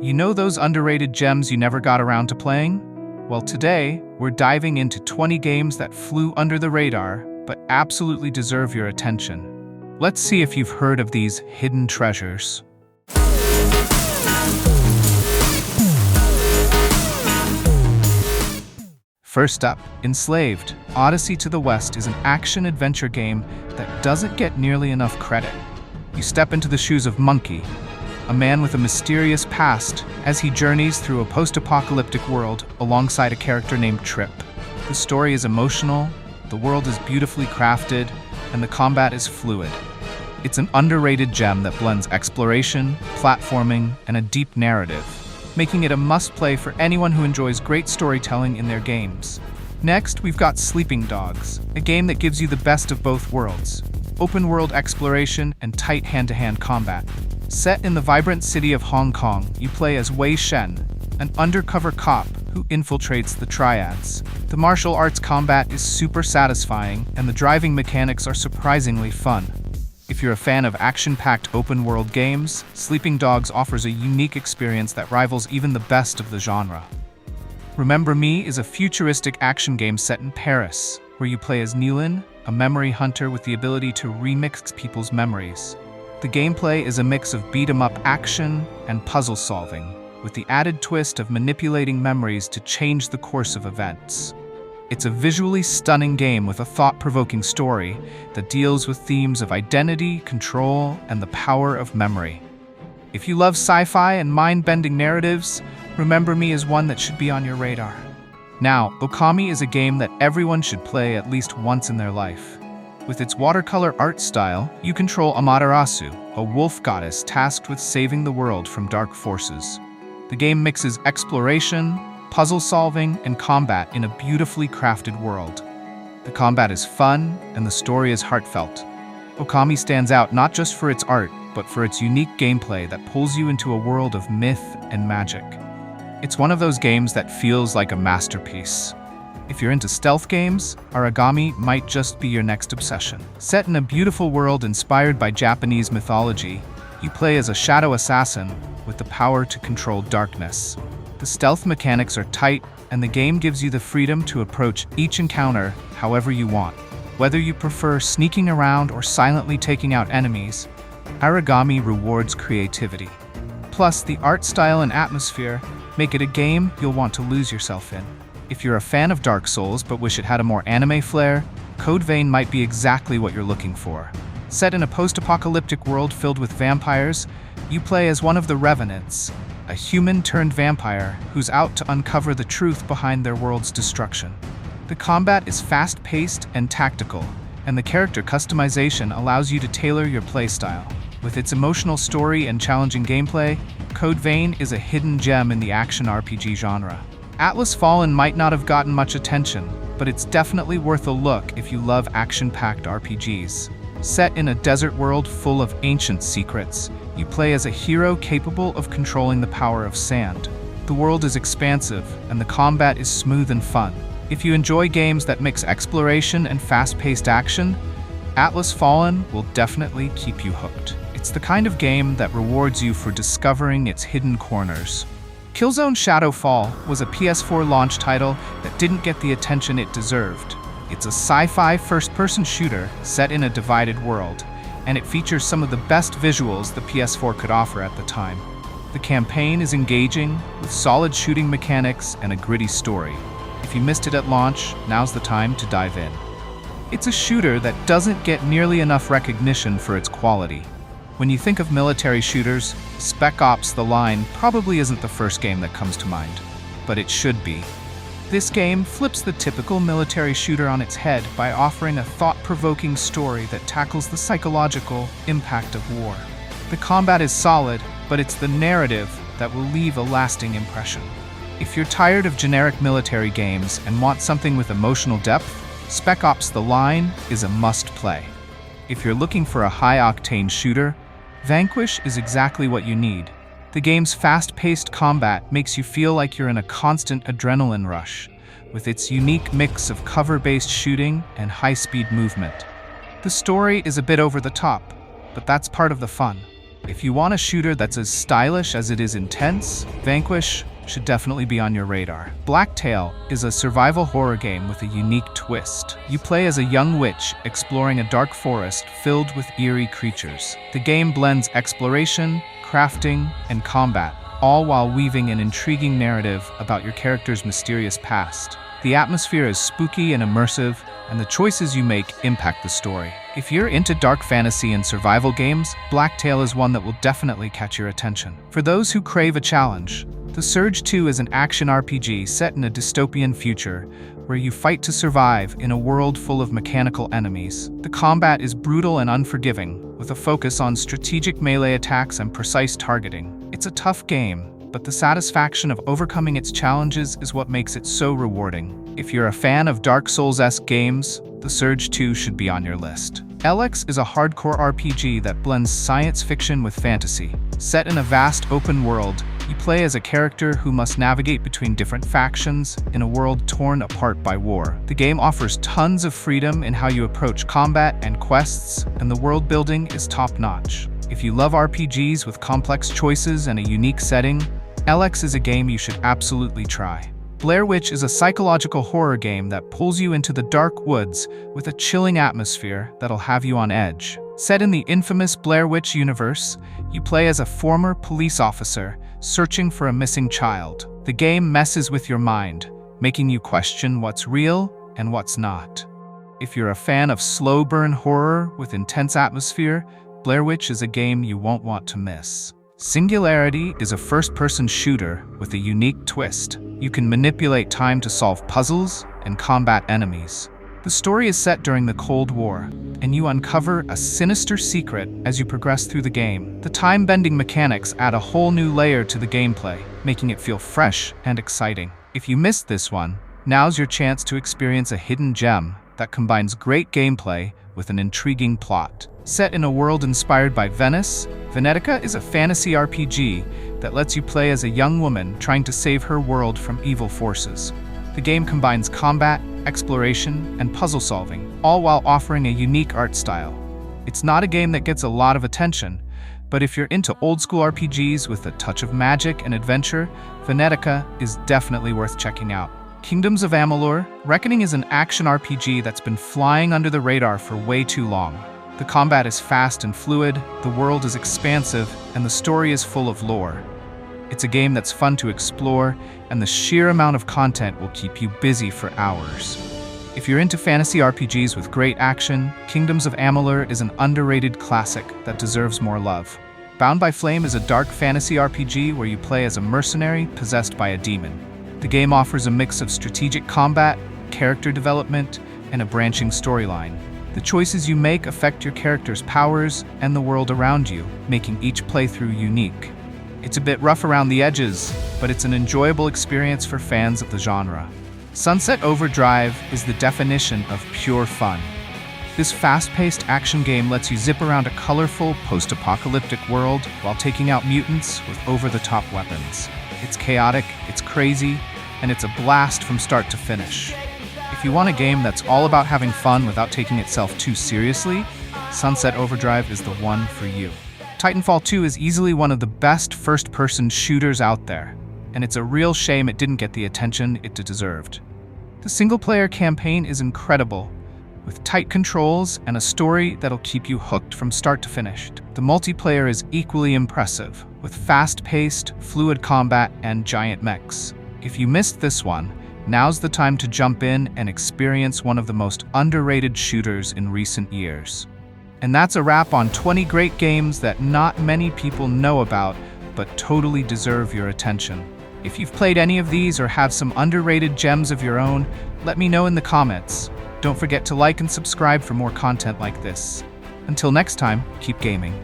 You know those underrated gems you never got around to playing? Well, today, we're diving into 20 games that flew under the radar, but absolutely deserve your attention. Let's see if you've heard of these hidden treasures. First up, Enslaved. Odyssey to the West is an action-adventure game that doesn't get nearly enough credit. You step into the shoes of Monkey, a man with a mysterious past, as he journeys through a post-apocalyptic world alongside a character named Trip. The story is emotional, the world is beautifully crafted, and the combat is fluid. It's an underrated gem that blends exploration, platforming, and a deep narrative, making it a must-play for anyone who enjoys great storytelling in their games. Next, we've got Sleeping Dogs, a game that gives you the best of both worlds: open-world exploration and tight hand-to-hand combat. Set in the vibrant city of Hong Kong, you play as Wei Shen, an undercover cop who infiltrates the Triads. The martial arts combat is super satisfying, and the driving mechanics are surprisingly fun. If you're a fan of action-packed open-world games, Sleeping Dogs offers a unique experience that rivals even the best of the genre. Remember Me is a futuristic action game set in Paris, where you play as Nealon, a memory hunter with the ability to remix people's memories. The gameplay is a mix of beat-em-up action and puzzle solving, with the added twist of manipulating memories to change the course of events. It's a visually stunning game with a thought-provoking story that deals with themes of identity, control, and the power of memory. If you love sci-fi and mind-bending narratives, Remember Me is one that should be on your radar. Now, Okami is a game that everyone should play at least once in their life. With its watercolor art style, you control Amaterasu, a wolf goddess tasked with saving the world from dark forces. The game mixes exploration, puzzle solving, and combat in a beautifully crafted world. The combat is fun, and the story is heartfelt. Okami stands out not just for its art, but for its unique gameplay that pulls you into a world of myth and magic. It's one of those games that feels like a masterpiece. If you're into stealth games, Aragami might just be your next obsession. Set in a beautiful world inspired by Japanese mythology, you play as a shadow assassin with the power to control darkness. The stealth mechanics are tight, and the game gives you the freedom to approach each encounter however you want. Whether you prefer sneaking around or silently taking out enemies, Aragami rewards creativity. Plus, the art style and atmosphere make it a game you'll want to lose yourself in. If you're a fan of Dark Souls but wish it had a more anime flair, Code Vein might be exactly what you're looking for. Set in a post-apocalyptic world filled with vampires, you play as one of the Revenants, a human-turned-vampire who's out to uncover the truth behind their world's destruction. The combat is fast-paced and tactical, and the character customization allows you to tailor your playstyle. With its emotional story and challenging gameplay, Code Vein is a hidden gem in the action RPG genre. Atlas Fallen might not have gotten much attention, but it's definitely worth a look if you love action-packed RPGs. Set in a desert world full of ancient secrets, you play as a hero capable of controlling the power of sand. The world is expansive, and the combat is smooth and fun. If you enjoy games that mix exploration and fast-paced action, Atlas Fallen will definitely keep you hooked. It's the kind of game that rewards you for discovering its hidden corners. Killzone Shadow Fall was a PS4 launch title that didn't get the attention it deserved. It's a sci-fi first-person shooter set in a divided world, and it features some of the best visuals the PS4 could offer at the time. The campaign is engaging, with solid shooting mechanics and a gritty story. If you missed it at launch, now's the time to dive in. It's a shooter that doesn't get nearly enough recognition for its quality. When you think of military shooters, Spec Ops: The Line probably isn't the first game that comes to mind, but it should be. This game flips the typical military shooter on its head by offering a thought-provoking story that tackles the psychological impact of war. The combat is solid, but it's the narrative that will leave a lasting impression. If you're tired of generic military games and want something with emotional depth, Spec Ops: The Line is a must-play. If you're looking for a high-octane shooter, Vanquish is exactly what you need. The game's fast-paced combat makes you feel like you're in a constant adrenaline rush, with its unique mix of cover-based shooting and high-speed movement. The story is a bit over the top, but that's part of the fun. If you want a shooter that's as stylish as it is intense, Vanquish should definitely be on your radar. Blacktail is a survival horror game with a unique twist. You play as a young witch exploring a dark forest filled with eerie creatures. The game blends exploration, crafting, and combat, all while weaving an intriguing narrative about your character's mysterious past. The atmosphere is spooky and immersive, and the choices you make impact the story. If you're into dark fantasy and survival games, Blacktail is one that will definitely catch your attention. For those who crave a challenge, The Surge 2 is an action RPG set in a dystopian future where you fight to survive in a world full of mechanical enemies. The combat is brutal and unforgiving, with a focus on strategic melee attacks and precise targeting. It's a tough game, but the satisfaction of overcoming its challenges is what makes it so rewarding. If you're a fan of Dark Souls-esque games, The Surge 2 should be on your list. Elex is a hardcore RPG that blends science fiction with fantasy. Set in a vast open world, you play as a character who must navigate between different factions in a world torn apart by war. The game offers tons of freedom in how you approach combat and quests, and the world building is top-notch. If you love RPGs with complex choices and a unique setting, Elex is a game you should absolutely try. Blaire Witch is a psychological horror game that pulls you into the dark woods with a chilling atmosphere that'll have you on edge. Set in the infamous Blaire Witch universe, you play as a former police officer searching for a missing child. The game messes with your mind, making you question what's real and what's not. If you're a fan of slow burn horror with intense atmosphere, Blaire Witch is a game you won't want to miss. Singularity is a first-person shooter with a unique twist. You can manipulate time to solve puzzles and combat enemies. The story is set during the Cold War, and you uncover a sinister secret as you progress through the game. The time-bending mechanics add a whole new layer to the gameplay, making it feel fresh and exciting. If you missed this one, now's your chance to experience a hidden gem that combines great gameplay with an intriguing plot. Set in a world inspired by Venice, Venetica is a fantasy RPG that lets you play as a young woman trying to save her world from evil forces. The game combines combat, exploration, and puzzle solving, all while offering a unique art style. It's not a game that gets a lot of attention, but if you're into old-school RPGs with a touch of magic and adventure, Venetica is definitely worth checking out. Kingdoms of Amalur: Reckoning is an action RPG that's been flying under the radar for way too long. The combat is fast and fluid, the world is expansive, and the story is full of lore. It's a game that's fun to explore, and the sheer amount of content will keep you busy for hours. If you're into fantasy RPGs with great action, Kingdoms of Amalur is an underrated classic that deserves more love. Bound by Flame is a dark fantasy RPG where you play as a mercenary possessed by a demon. The game offers a mix of strategic combat, character development, and a branching storyline. The choices you make affect your character's powers and the world around you, making each playthrough unique. It's a bit rough around the edges, but it's an enjoyable experience for fans of the genre. Sunset Overdrive is the definition of pure fun. This fast-paced action game lets you zip around a colorful, post-apocalyptic world while taking out mutants with over-the-top weapons. It's chaotic, it's crazy, and it's a blast from start to finish. If you want a game that's all about having fun without taking itself too seriously, Sunset Overdrive is the one for you. Titanfall 2 is easily one of the best first-person shooters out there, and it's a real shame it didn't get the attention it deserved. The single-player campaign is incredible, with tight controls and a story that'll keep you hooked from start to finish. The multiplayer is equally impressive, with fast-paced, fluid combat and giant mechs. If you missed this one, now's the time to jump in and experience one of the most underrated shooters in recent years. And that's a wrap on 20 great games that not many people know about, but totally deserve your attention. If you've played any of these or have some underrated gems of your own, let me know in the comments. Don't forget to like and subscribe for more content like this. Until next time, keep gaming.